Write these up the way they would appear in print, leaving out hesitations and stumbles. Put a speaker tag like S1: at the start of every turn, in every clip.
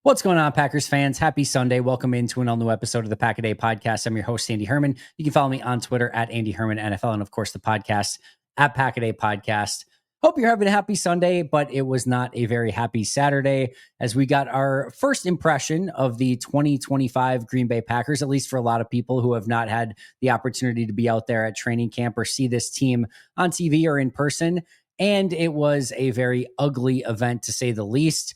S1: What's going on, Packers fans? Happy Sunday. Welcome into an all-new episode of the Pack a Day podcast. I'm your host, Andy Herman. You can follow me on Twitter at Andy Herman NFL, and of course, the podcast at Pack a Day Podcast. Hope you're having a happy Sunday, but it was not a very happy Saturday as we got our first impression of the 2025 Green Bay Packers, at least for a lot of people who have not had the opportunity to be out there at training camp or see this team on TV or in person. And it was a very ugly event, to say the least.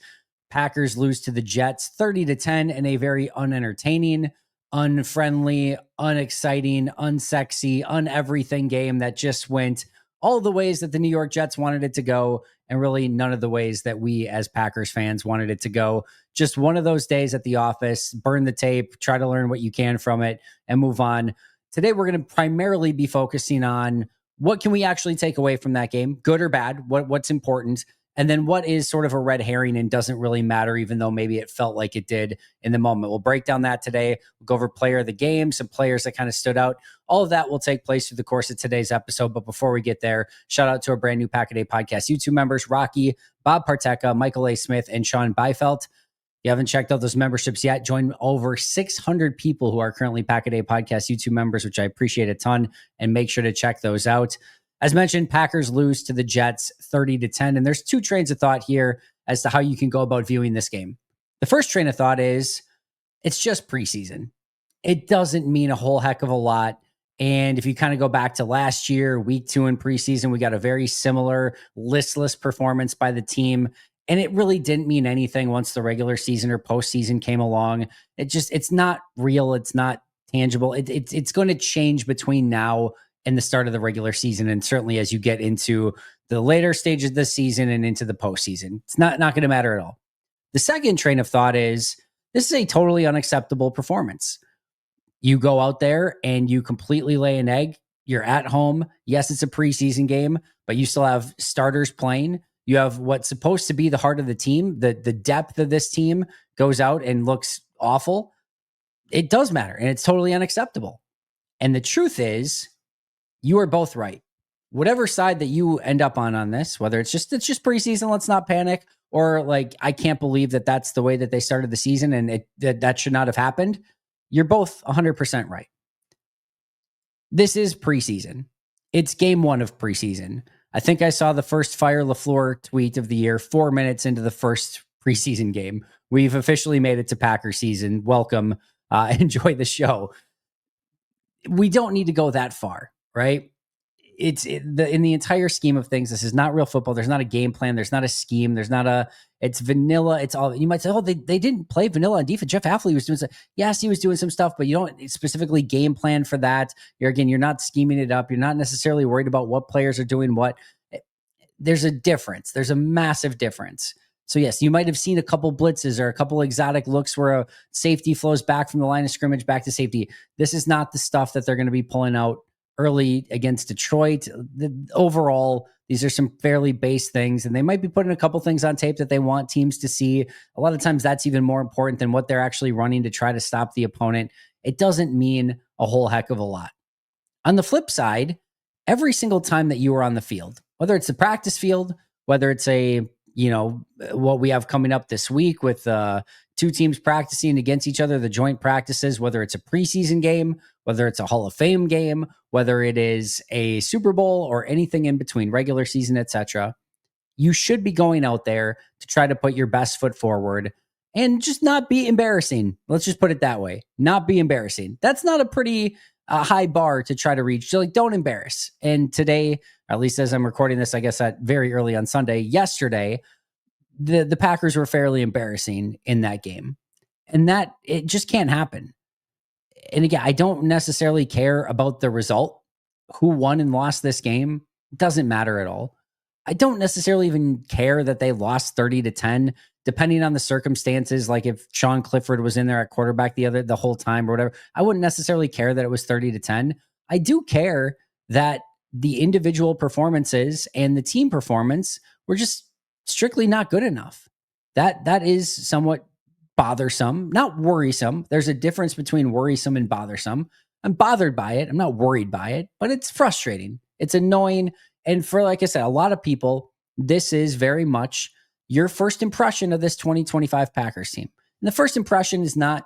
S1: Packers lose to the Jets 30-10 in a very unentertaining, unfriendly, unexciting, unsexy, uneverything game that just went all the ways that the New York Jets wanted it to go, and really none of the ways that we as Packers fans wanted it to go. Just one of those days at the office, burn the tape, try to learn what you can from it, and move on. Today, we're going to primarily be focusing on what can we actually take away from that game, good or bad, what's important, and then what is sort of a red herring and doesn't really matter, even though maybe it felt like it did in the moment. We'll break down that today. We'll go over player of the game, some players that kind of stood out. All of that will take place through the course of today's episode. But before we get there, shout out to our brand new Pack a Day Podcast YouTube members, Rocky, Bob Parteca, Michael A. Smith, and Sean Beifelt. If you haven't checked out those memberships yet, join over 600 people who are currently Pack a Day Podcast YouTube members, which I appreciate a ton, and make sure to check those out. As mentioned, Packers lose to the Jets 30-10, and there's two trains of thought here as to how you can go about viewing this game. The first train of thought is it's just preseason. It doesn't mean a whole heck of a lot. And if you kind of go back to last year, week 2 in preseason, we got a very similar listless performance by the team. And it really didn't mean anything once the regular season or postseason came along. It's not real. It's not tangible. It's going to change between now and the start of the regular season. And certainly as you get into the later stages of the season and into the postseason, it's not going to matter at all. The second train of thought is this is a totally unacceptable performance. You go out there and you completely lay an egg. You're at home. Yes, it's a preseason game, but you still have starters playing. You have what's supposed to be the heart of the team. The depth of this team goes out and looks awful. It does matter, and it's totally unacceptable. And the truth is, you are both right. Whatever side that you end up on this, whether it's just preseason, let's not panic, or like, I can't believe that that's the way that they started the season and that should not have happened. You're both 100% right. This is preseason. It's game 1 of preseason. I think I saw the first Fire LaFleur tweet of the year 4 minutes into the first preseason game. We've officially made it to Packer season. Welcome. Enjoy the show. We don't need to go that far. Right? In the entire scheme of things, this is not real football. There's not a game plan. There's not a scheme. It's vanilla. It's all, you might say, oh, they didn't play vanilla on defense. Jeff Hafley was doing some, yes, he was doing some stuff, but you don't specifically game plan for that. You're not scheming it up. You're not necessarily worried about what players are doing what. There's a difference. There's a massive difference. So yes, you might have seen a couple blitzes or a couple exotic looks where a safety flows back from the line of scrimmage back to safety. This is not the stuff that they're going to be pulling out early against Detroit. Overall, these are some fairly base things, and they might be putting a couple things on tape that they want teams to see. A lot of times that's even more important than what they're actually running to try to stop the opponent. It doesn't mean a whole heck of a lot. On the flip side, every single time that you are on the field, whether it's the practice field, whether it's what we have coming up this week with two teams practicing against each other, the joint practices, whether it's a preseason game, whether it's a Hall of Fame game, whether it is a Super Bowl or anything in between, regular season, etc., you should be going out there to try to put your best foot forward and just not be embarrassing. Let's just put it that way. Not be embarrassing. That's not a pretty high bar to try to reach. So don't embarrass. And today, at least as I'm recording this, I guess at very early on Sunday, yesterday, the Packers were fairly embarrassing in that game. And that it just can't happen. And again, I don't necessarily care about the result. Who won and lost this game doesn't matter at all. I don't necessarily even care that they lost 30-10, depending on the circumstances. Like if Sean Clifford was in there at quarterback the whole time or whatever, I wouldn't necessarily care that it was 30-10. I do care that the individual performances and the team performance were just strictly not good enough. That is somewhat bothersome, not worrisome. There's a difference between worrisome and bothersome. I'm bothered by it. I'm not worried by it, but it's frustrating. It's annoying. And for, like I said, a lot of people, this is very much your first impression of this 2025 Packers team. And the first impression is not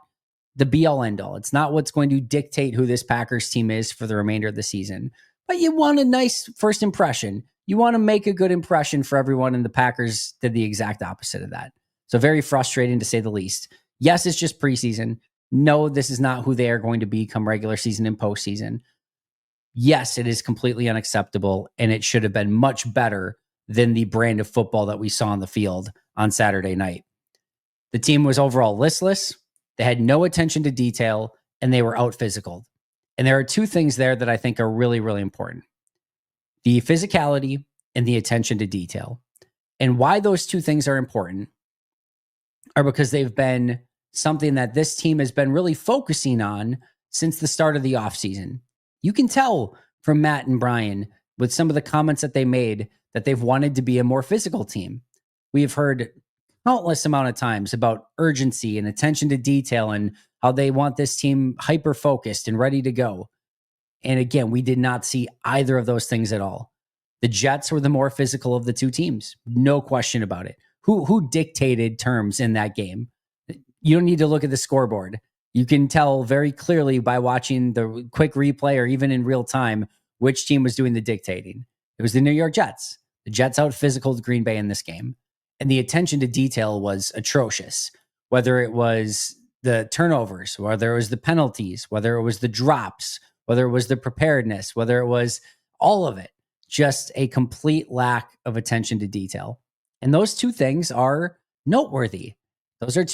S1: the be all end all. It's not what's going to dictate who this Packers team is for the remainder of the season. But you want a nice first impression. You want to make a good impression for everyone, and the Packers did the exact opposite of that. So very frustrating to say the least. Yes, it's just preseason. No, this is not who they are going to be come regular season and postseason. Yes, it is completely unacceptable, and it should have been much better than the brand of football that we saw on the field on Saturday night. The team was overall listless. They had no attention to detail, and they were out physical. And there are two things there that I think are really, really important: the physicality and the attention to detail. And why those two things are important are because they've been something that this team has been really focusing on since the start of the offseason. You can tell from Matt and Brian with some of the comments that they made that they've wanted to be a more physical team. We have heard countless amount of times about urgency and attention to detail and how they want this team hyper focused and ready to go. And again, we did not see either of those things at all. The Jets were the more physical of the two teams, no question about it. Who dictated terms in that game? You don't need to look at the scoreboard. You can tell very clearly by watching the quick replay or even in real time which team was doing the dictating. It was the New York Jets. The Jets out physicaled Green Bay in this game. And the attention to detail was atrocious, whether it was the turnovers, whether it was the penalties, whether it was the drops, whether it was the preparedness, whether it was all of it, just a complete lack of attention to detail. And those two things are noteworthy. Those are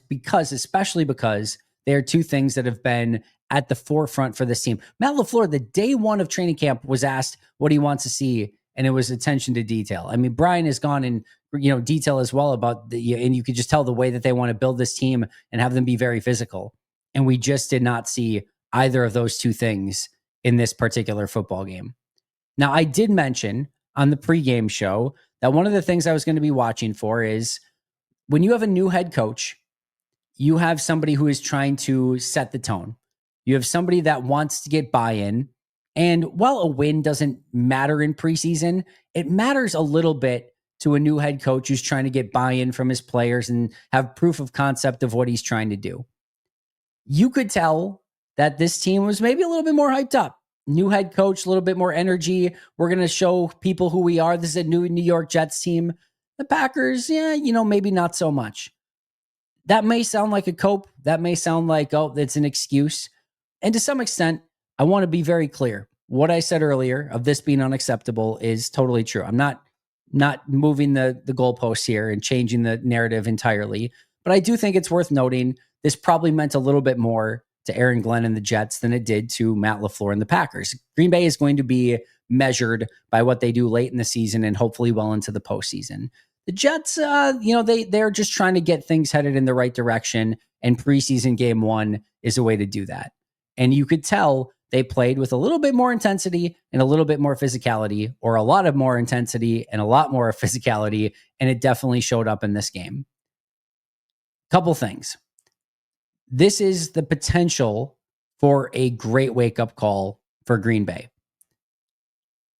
S1: because especially because they are two things that have been at the forefront for this team. Matt LaFleur, the day one of training camp, was asked what he wants to see, and it was attention to detail. I mean, Brian has gone in detail as well about and you could just tell the way that they want to build this team and have them be very physical. And we just did not see either of those two things in this particular football game. Now, I did mention on the pregame show that one of the things I was going to be watching for is when you have a new head coach, you have somebody who is trying to set the tone. You have somebody that wants to get buy-in. And while a win doesn't matter in preseason, it matters a little bit to a new head coach who's trying to get buy-in from his players and have proof of concept of what he's trying to do. You could tell that this team was maybe a little bit more hyped up. New head coach, a little bit more energy. We're going to show people who we are. This is a new New York Jets team. The Packers, maybe not so much. That may sound like a cope. That may sound like, it's an excuse. And to some extent, I want to be very clear. What I said earlier of this being unacceptable is totally true. I'm not moving the goalposts here and changing the narrative entirely. But I do think it's worth noting this probably meant a little bit more to Aaron Glenn and the Jets than it did to Matt LaFleur and the Packers. Green Bay is going to be measured by what they do late in the season and hopefully well into the postseason. The Jets, they're just trying to get things headed in the right direction, and preseason game one is a way to do that. And you could tell they played with a little bit more intensity and a little bit more physicality, or a lot of more intensity and a lot more physicality, and it definitely showed up in this game. Couple things. This is the potential for a great wake-up call for Green Bay.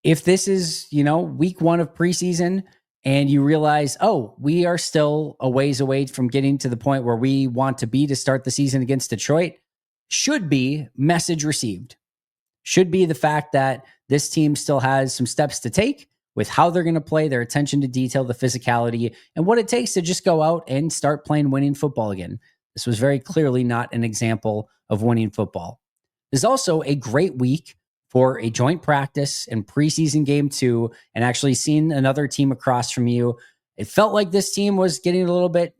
S1: If this is, week one of preseason and you realize, we are still a ways away from getting to the point where we want to be to start the season against Detroit, should be message received. Should be the fact that this team still has some steps to take with how they're going to play, their attention to detail, the physicality, and what it takes to just go out and start playing winning football again. This was very clearly not an example of winning football. There's also a great week for a joint practice and preseason game 2, and actually seeing another team across from you. It felt like this team was getting a little bit,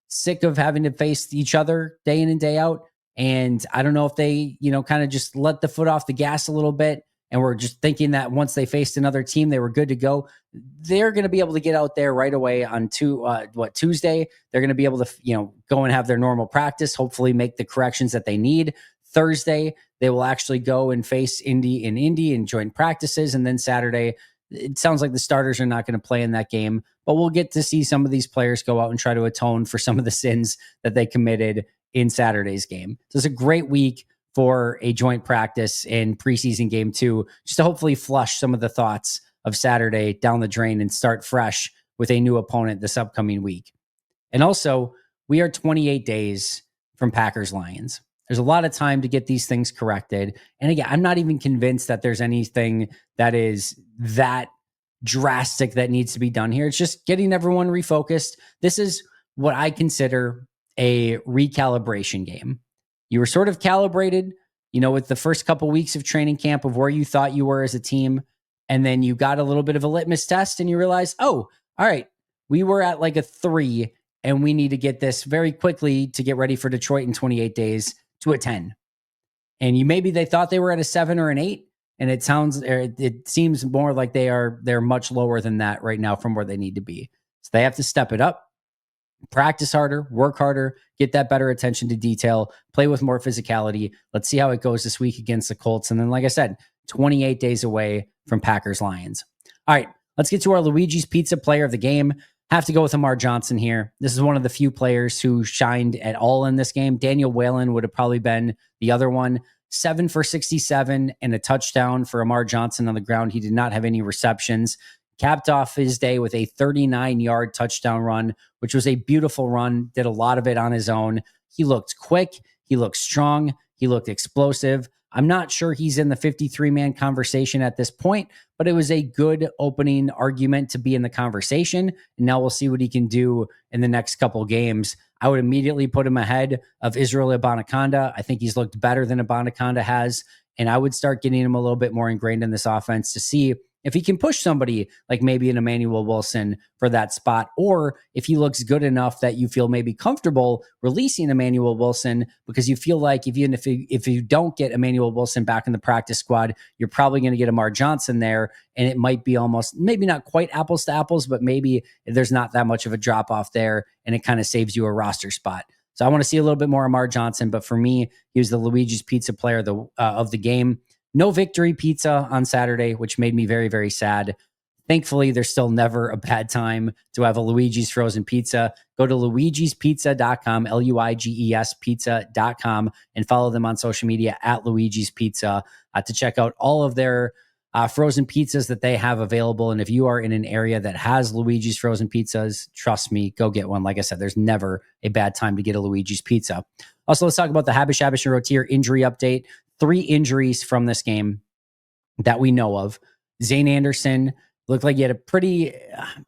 S1: sick of having to face each other day in and day out. And I don't know if they, kind of just let the foot off the gas a little bit and were just thinking that once they faced another team, they were good to go. They're going to be able to get out there right away on Tuesday. They're going to be able to, go and have their normal practice, hopefully make the corrections that they need. Thursday, they will actually go and face Indy and join practices. And then Saturday, it sounds like the starters are not going to play in that game, but we'll get to see some of these players go out and try to atone for some of the sins that they committed in Saturday's game. So it's a great week for a joint practice in preseason game 2, just to hopefully flush some of the thoughts of Saturday down the drain and start fresh with a new opponent this upcoming week. And also, we are 28 days from Packers Lions. There's a lot of time to get these things corrected. And again, I'm not even convinced that there's anything that is that drastic that needs to be done here. It's just getting everyone refocused. This is what I consider a recalibration game. You were sort of calibrated, with the first couple weeks of training camp of where you thought you were as a team. And then you got a little bit of a litmus test and you realize, oh, all right, we were at like a 3 and we need to get this very quickly to get ready for Detroit in 28 days to a 10. And maybe they thought they were at a 7 or an 8. And it seems more like they're much lower than that right now from where they need to be. So they have to step it up, practice harder, work harder, get that better attention to detail, play with more physicality. Let's see how it goes this week against the Colts. And then, like I said, 28 days away from Packers Lions. All right, let's get to our Luigi's Pizza player of the game. Have to go with Amar Johnson here. This is one of the few players who shined at all in this game. Daniel Whalen would have probably been the other one. 7 for 67 and a touchdown for Amar Johnson on the ground. He did not have any receptions. Capped off his day with a 39-yard touchdown run, which was a beautiful run. Did a lot of it on his own. He looked quick. He looked strong. He looked explosive. I'm not sure he's in the 53-man conversation at this point, but it was a good opening argument to be in the conversation. And now we'll see what he can do in the next couple games. I would immediately put him ahead of Israel Abanikanda. I think he's looked better than Abanikanda has. And I would start getting him a little bit more ingrained in this offense to see if he can push somebody like maybe an Emmanuel Wilson for that spot, or if he looks good enough that you feel maybe comfortable releasing Emmanuel Wilson, because you feel like if you don't get Emmanuel Wilson back in the practice squad, you're probably going to get Amar Johnson there, and it might be almost maybe not quite apples to apples, but maybe there's not that much of a drop off there, and it kind of saves you a roster spot. So I want to see a little bit more Amar Johnson, but for me, he was the Luigi's Pizza player of the game. No victory pizza on Saturday, which made me very, very sad. Thankfully, there's still never a bad time to have a Luigi's frozen pizza. Go to luigispizza.com, Luiges pizza.com, and follow them on social media at Luigi's Pizza to check out all of their frozen pizzas that they have available. And if you are in an area that has Luigi's frozen pizzas, trust me, go get one. Like I said, there's never a bad time to get a Luigi's Pizza. Also, let's talk about the Habish and Rotier injury update. 3 injuries from this game that we know of. Zane Anderson looked like he had a pretty,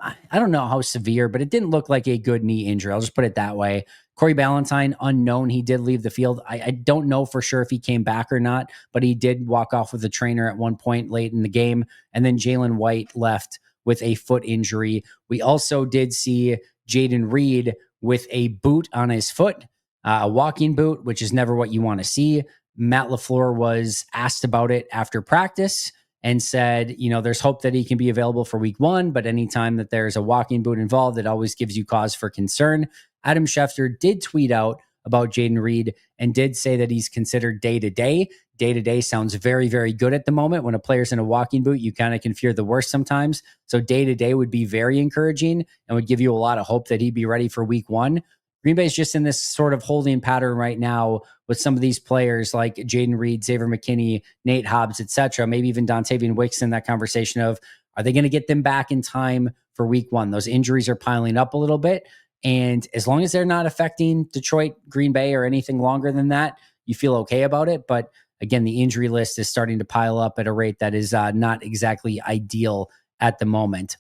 S1: I don't know how severe, but it didn't look like a good knee injury. I'll just put it that way. Corey Ballantyne, unknown. He did leave the field. I don't know for sure if he came back or not, but he did walk off with the trainer at one point late in the game. And then Jalen White left with a foot injury. We also did see Jaden Reed with a boot on his foot, a walking boot, which is never what you want to see. Matt LaFleur was asked about it after practice and said, there's hope that he can be available for week 1, but anytime that there's a walking boot involved, it always gives you cause for concern. Adam Schefter did tweet out about Jaden Reed and did say that he's considered day-to-day. Day-to-day sounds very, very good at the moment. When a player's in a walking boot, you kind of can fear the worst sometimes. So day-to-day would be very encouraging and would give you a lot of hope that he'd be ready for week 1. Green Bay's just in this sort of holding pattern right now with some of these players like Jaden Reed, Xavier McKinney, Nate Hobbs, etc. Maybe even Dontavian Wicks in that conversation of, are they going to get them back in time for week 1? Those injuries are piling up a little bit. And as long as they're not affecting Detroit, Green Bay, or anything longer than that, you feel okay about it. But again, the injury list is starting to pile up at a rate that is not exactly ideal at the moment.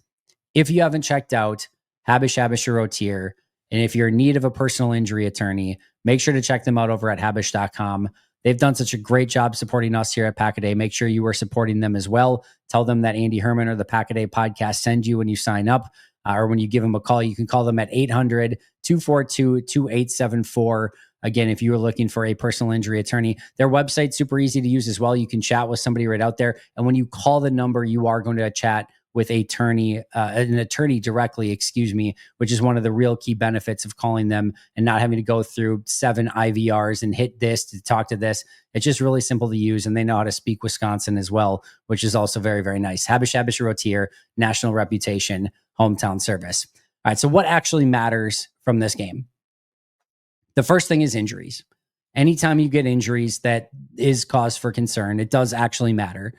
S1: If you haven't checked out Habish Rotier, and if you're in need of a personal injury attorney, make sure to check them out over at habish.com. They've done such a great job supporting us here at Pack-A-Day. Make sure you are supporting them as well. Tell them that Andy Herman or the Pack-A-Day podcast send you when you sign up or when you give them a call. You can call them at 800-242-2874. Again, if you are looking for a personal injury attorney, their website's super easy to use as well. You can chat with somebody right out there. And when you call the number, you are going to chat with an attorney directly, which is one of the real key benefits of calling them and not having to go through 7 IVRs and hit this to talk to this. It's just really simple to use, and they know how to speak Wisconsin as well, which is also very, very nice. Habish Rotier, national reputation, hometown service. All right, so what actually matters from this game? The first thing is injuries. Anytime you get injuries, that is cause for concern. It does actually matter.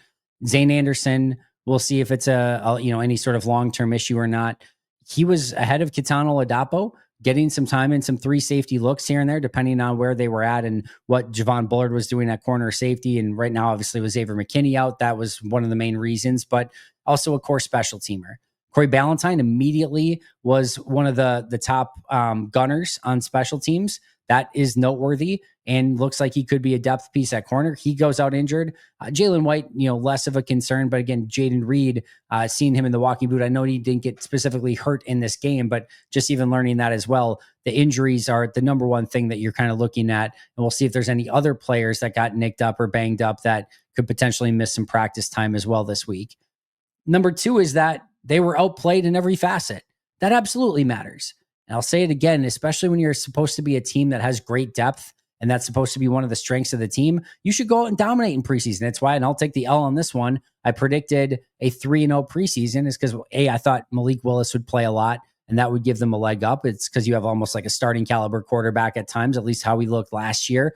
S1: Zane Anderson, we'll see if it's any sort of long-term issue or not. He was ahead of Kitano Ladapo. getting some time and some 3 safety looks here and there, depending on where they were at and what Javon Bullard was doing at corner safety. And right now, obviously, with Xavier McKinney out, that was one of the main reasons, but also a core special teamer. Corey Ballantyne immediately was one of the top gunners on special teams. That is noteworthy and looks like he could be a depth piece at corner. He goes out injured. Jalen White, less of a concern, but again, Jaden Reed, seeing him in the walking boot, I know he didn't get specifically hurt in this game, but just even learning that as well, the injuries are the number one thing that you're kind of looking at. And we'll see if there's any other players that got nicked up or banged up that could potentially miss some practice time as well this week. Number 2 is that they were outplayed in every facet. That absolutely matters. And I'll say it again, especially when you're supposed to be a team that has great depth and that's supposed to be one of the strengths of the team, you should go out and dominate in preseason. That's why, and I'll take the L on this one, I predicted a 3-0 preseason is because, I thought Malik Willis would play a lot and that would give them a leg up. It's because you have almost like a starting caliber quarterback at times, at least how he looked last year,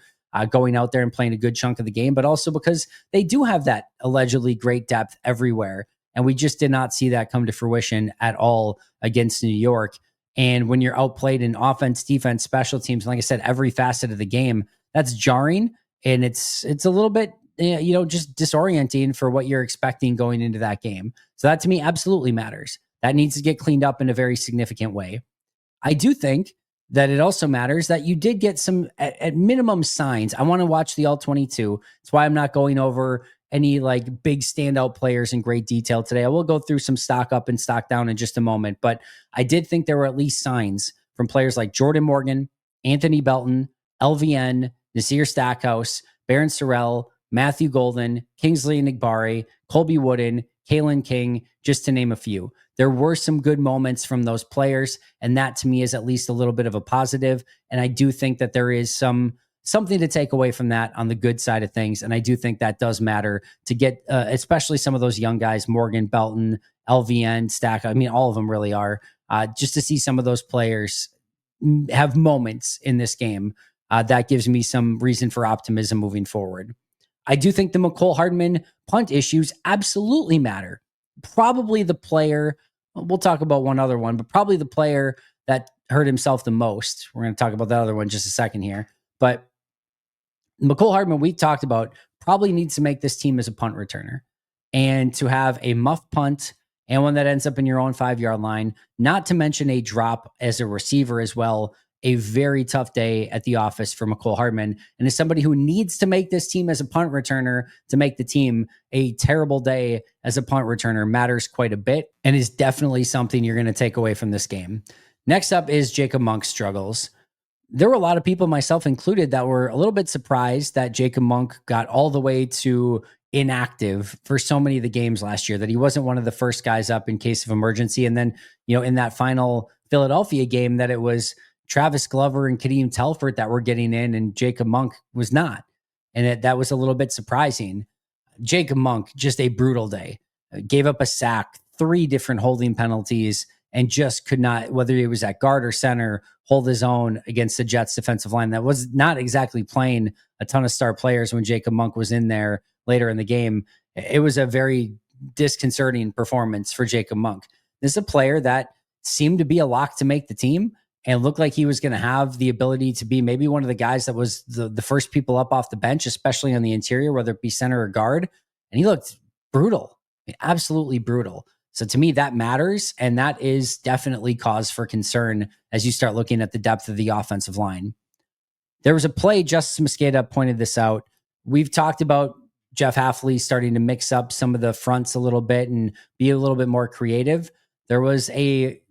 S1: going out there and playing a good chunk of the game, but also because they do have that allegedly great depth everywhere. And we just did not see that come to fruition at all against New York. And when you're outplayed in offense, defense, special teams, like I said, every facet of the game, that's jarring. And it's a little bit, just disorienting for what you're expecting going into that game. So that to me absolutely matters. That needs to get cleaned up in a very significant way. I do think that it also matters that you did get some, at minimum, signs. I want to watch the All-22. That's why I'm not going over any like big standout players in great detail today. I will go through some stock up and stock down in just a moment, but I did think there were at least signs from players like Jordan Morgan, Anthony Belton, LVN, Nasir Stackhouse, Baron Sorrell, Matthew Golden, Kingsley Nigbari, Colby Wooden, Kalen King, just to name a few. There were some good moments from those players, and that to me is at least a little bit of a positive. And I do think that there is something to take away from that on the good side of things. And I do think that does matter to get, especially some of those young guys, Morgan, Belton, LVN, Stack. I mean, all of them really are, just to see some of those players have moments in this game. That gives me some reason for optimism moving forward. I do think the McCole Hardman punt issues absolutely matter. Probably the player, we'll talk about one other one, but probably the player that hurt himself the most. We're going to talk about that other one in just a second here. But McCole Hardman, we talked about, probably needs to make this team as a punt returner. And to have a muff punt and one that ends up in your own 5-yard line, not to mention a drop as a receiver as well, a very tough day at the office for McCole Hardman. And as somebody who needs to make this team as a punt returner to make the team, a terrible day as a punt returner matters quite a bit and is definitely something you're going to take away from this game. Next up is Jacob Monk's struggles. There were a lot of people, myself included, that were a little bit surprised that Jacob Monk got all the way to inactive for so many of the games last year, that he wasn't one of the first guys up in case of emergency. And then, in that final Philadelphia game, that it was Travis Glover and Kadeem Telford that were getting in and Jacob Monk was not. And that was a little bit surprising. Jacob Monk, just a brutal day. Gave up a sack, 3 different holding penalties, and just could not, whether he was at guard or center, hold his own against the Jets defensive line that was not exactly playing a ton of star players when Jacob Monk was in there later in the game. It was a very disconcerting performance for Jacob Monk. This is a player that seemed to be a lock to make the team and looked like he was going to have the ability to be maybe one of the guys that was the first people up off the bench, especially on the interior, whether it be center or guard. And he looked brutal, absolutely brutal. So to me, that matters. And that is definitely cause for concern as you start looking at the depth of the offensive line. There was a play, Justice Mosqueda pointed this out. We've talked about Jeff Hafley starting to mix up some of the fronts a little bit and be a little bit more creative. There was a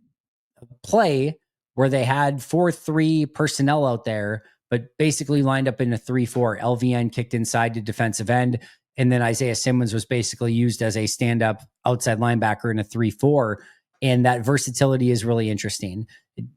S1: play where they had 4-3 personnel out there, but basically lined up in a 3-4. LVN kicked inside to defensive end. And then Isaiah Simmons was basically used as a stand-up outside linebacker in a 3-4. And that versatility is really interesting.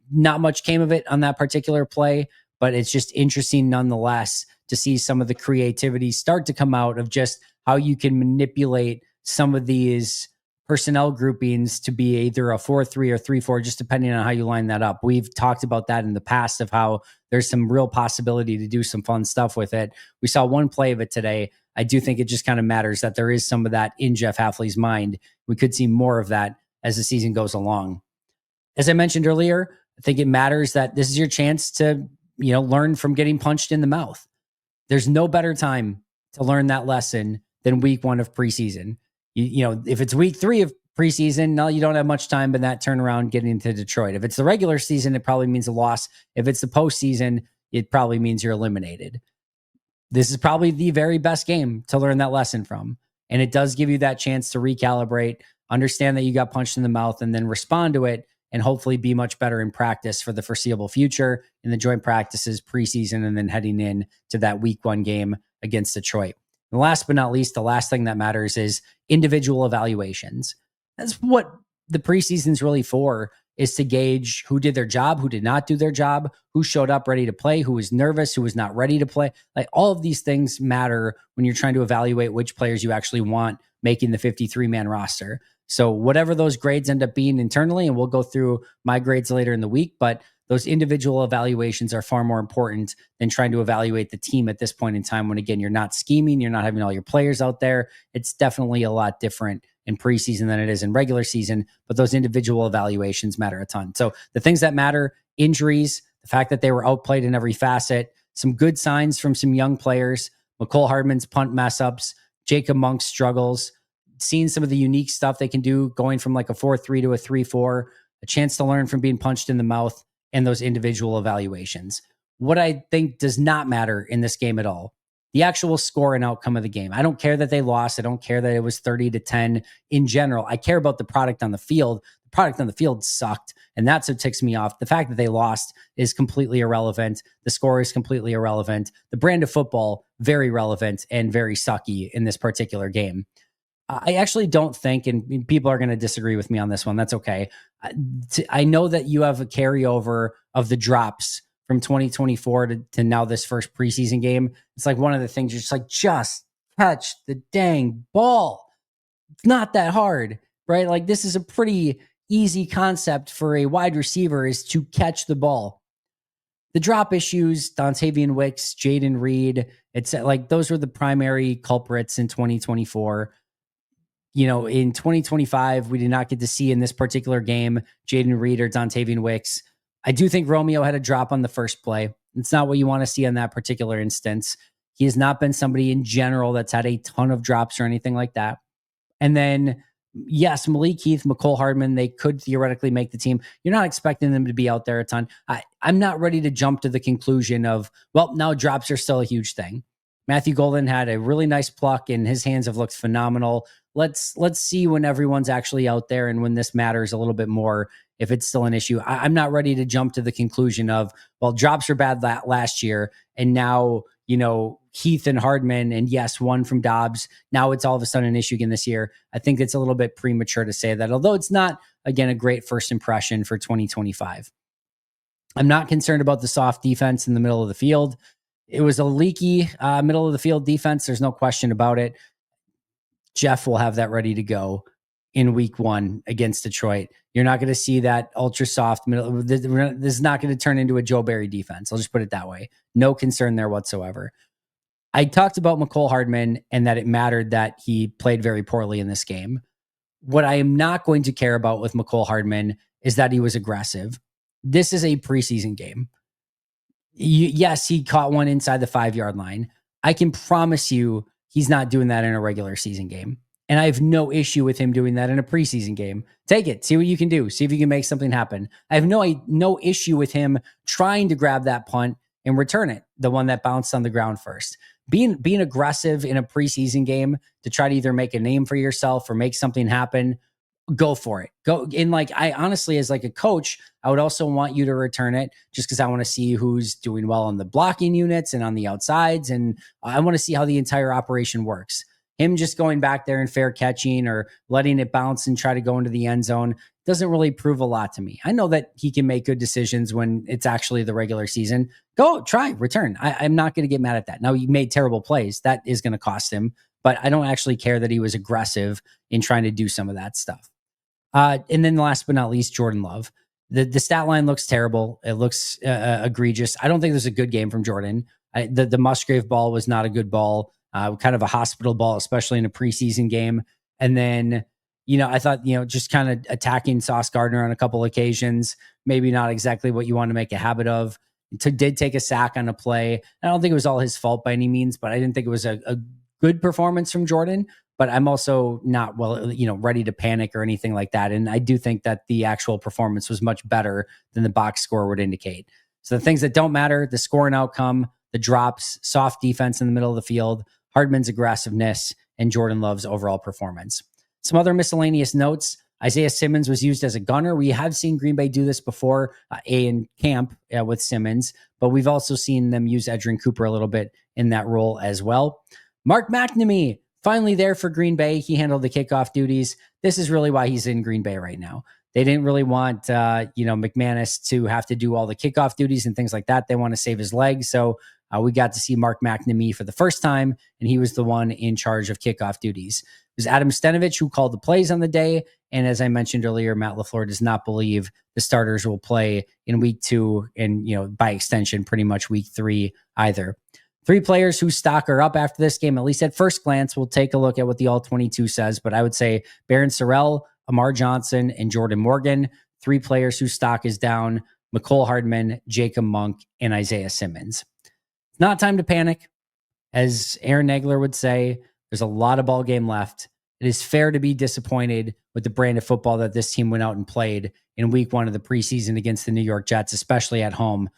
S1: Not much came of it on that particular play, but it's just interesting nonetheless to see some of the creativity start to come out of just how you can manipulate some of these personnel groupings to be either a 4-3 or 3-4, just depending on how you line that up. We've talked about that in the past of how there's some real possibility to do some fun stuff with it. We saw one play of it today. I do think it just kind of matters that there is some of that in Jeff Hafley's mind. We could see more of that as the season goes along. As I mentioned earlier, I think it matters that this is your chance to, learn from getting punched in the mouth. There's no better time to learn that lesson than week 1 of preseason. If it's week 3 of preseason, no, you don't have much time in that turnaround getting into Detroit. If it's the regular season, it probably means a loss. If it's the postseason, it probably means you're eliminated. This is probably the very best game to learn that lesson from. And it does give you that chance to recalibrate, understand that you got punched in the mouth, and then respond to it and hopefully be much better in practice for the foreseeable future in the joint practices, preseason, and then heading in to that week 1 game against Detroit. And last but not least, the last thing that matters is individual evaluations. That's what the preseason is really for, is to gauge who did their job, who did not do their job, who showed up ready to play, who was nervous, who was not ready to play. Like, all of these things matter when you're trying to evaluate which players you actually want making the 53-man roster. So whatever those grades end up being internally, and we'll go through my grades later in the week, but those individual evaluations are far more important than trying to evaluate the team at this point in time, when, again, you're not scheming, you're not having all your players out there. It's definitely a lot different in preseason than it is in regular season, but those individual evaluations matter a ton. So the things that matter: injuries, the fact that they were outplayed in every facet, some good signs from some young players, McCole Hardman's punt mess ups, Jacob Monk's struggles, seeing some of the unique stuff they can do going from like a 4-3 to a 3-4, a chance to learn from being punched in the mouth, and those individual evaluations. What I think does not matter in this game at all: the actual score and outcome of the game. I don't care that they lost. I don't care that it was 30-10 in general. I care about the product on the field. The product on the field sucked, and that's what ticks me off. The fact that they lost is completely irrelevant. The score is completely irrelevant. The brand of football, very relevant and very sucky in this particular game. I actually don't think, and people are going to disagree with me on this one, that's okay. I know that you have a carryover of the drops from 2024 to now this first preseason game. It's like one of the things, you're just like, just catch the dang ball. It's not that hard, right? Like, this is a pretty easy concept for a wide receiver, is to catch the ball. The drop issues, Dontavian Wicks, Jaden Reed, it's like those were the primary culprits in 2024. In 2025, we did not get to see in this particular game Jaden Reed or Dontavian Wicks. I do think Romeo had a drop on the first play. It's not what you want to see in that particular instance. He has not been somebody in general that's had a ton of drops or anything like that. And then, yes, Malik Heath, McCole Hardman, they could theoretically make the team. You're not expecting them to be out there a ton. I'm not ready to jump to the conclusion of, well, now drops are still a huge thing. Matthew Golden had a really nice pluck, and his hands have looked phenomenal. Let's see when everyone's actually out there and when this matters a little bit more, if it's still an issue. I'm not ready to jump to the conclusion of, well, drops are bad last year, and now, Heath and Hardman, and yes, one from Dobbs, now it's all of a sudden an issue again this year. I think it's a little bit premature to say that, although it's not, again, a great first impression for 2025. I'm not concerned about the soft defense in the middle of the field. It was a leaky middle of the field defense. There's no question about it. Jeff will have that ready to go in week 1 against Detroit. You're not going to see that ultra soft middle. This is not going to turn into a Joe Barry defense. I'll just put it that way. No concern there whatsoever. I talked about McCole Hardman and that it mattered that he played very poorly in this game. What I am not going to care about with McCole Hardman is that he was aggressive. This is a preseason game. Yes, he caught one inside the 5-yard line. I can promise you he's not doing that in a regular season game. And I have no issue with him doing that in a preseason game. Take it. See what you can do. See if you can make something happen. I have no issue with him trying to grab that punt and return it, the one that bounced on the ground first. Being aggressive in a preseason game to try to either make a name for yourself or make something happen, go for it. Go in. Like, I honestly, as like a coach, I would also want you to return it, just because I want to see who's doing well on the blocking units and on the outsides. And I want to see how the entire operation works. Him just going back there and fair catching or letting it bounce and try to go into the end zone doesn't really prove a lot to me. I know that he can make good decisions when it's actually the regular season. Go try, return. I'm not going to get mad at that. Now, he made terrible plays. That is going to cost him, but I don't actually care that he was aggressive in trying to do some of that stuff. And then last but not least, Jordan Love. The stat line looks terrible. It looks egregious. I don't think there's a good game from Jordan. The Musgrave ball was not a good ball, kind of a hospital ball, especially in a preseason game. And then, I thought, just kind of attacking Sauce Gardner on a couple occasions, maybe not exactly what you want to make a habit of. Did take a sack on a play. I don't think it was all his fault by any means, but I didn't think it was a good performance from Jordan. But I'm also not ready to panic or anything like that. And I do think that the actual performance was much better than the box score would indicate. So the things that don't matter, the scoring outcome, the drops, soft defense in the middle of the field, Hardman's aggressiveness, and Jordan Love's overall performance. Some other miscellaneous notes. Isaiah Simmons was used as a gunner. We have seen Green Bay do this before in camp with Simmons, but we've also seen them use Edgerrin Cooper a little bit in that role as well. Mark McNamee, finally there for Green Bay. He handled the kickoff duties. This is really why he's in Green Bay right now. They didn't really want, McManus to have to do all the kickoff duties and things like that. They want to save his legs. So we got to see Mark McNamee for the first time, and he was the one in charge of kickoff duties. It was Adam Stenavich who called the plays on the day. And as I mentioned earlier, Matt LaFleur does not believe the starters will play in week 2 and, by extension, pretty much week 3 either. 3 players whose stock are up after this game, at least at first glance. We'll take a look at what the All-22 says, but I would say Barron Sorrell, Amar Johnson, and Jordan Morgan. 3 players whose stock is down: Mecole Hardman, Jacob Monk, and Isaiah Simmons. It's not time to panic. As Aaron Nagler would say, there's a lot of ball game left. It is fair to be disappointed with the brand of football that this team went out and played in week 1 of the preseason against the New York Jets, especially at home.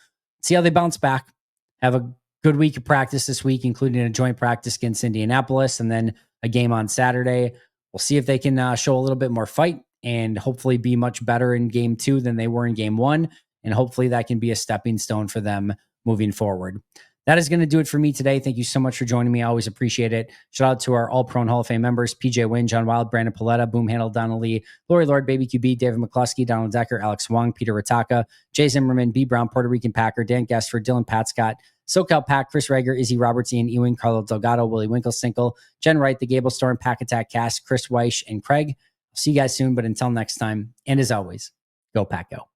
S1: See how they bounce back. Have a good week of practice this week, including a joint practice against Indianapolis and then a game on Saturday. We'll see if they can show a little bit more fight and hopefully be much better in game 2 than they were in game 1. And hopefully that can be a stepping stone for them moving forward. That is going to do it for me today. Thank you so much for joining me. I always appreciate it. Shout out to our All-Pro and Hall of Fame members: PJ Wynn, John Wild, Brandon Paletta, Boom Handle, Donna Lee, Lori Lord, Baby QB, David McCluskey, Donald Decker, Alex Wong, Peter Rataka, Jay Zimmerman, B. Brown, Puerto Rican Packer, Dan Gessford, Dylan Patscott, SoCal Pack, Chris Rager, Izzy Roberts, Ian Ewing, Carlo Delgado, Willie Winklesinkel, Jen Wright, The Gable Storm, Pack Attack Cast, Chris Weish, and Craig. I'll see you guys soon, but until next time, and as always, go Pack Go.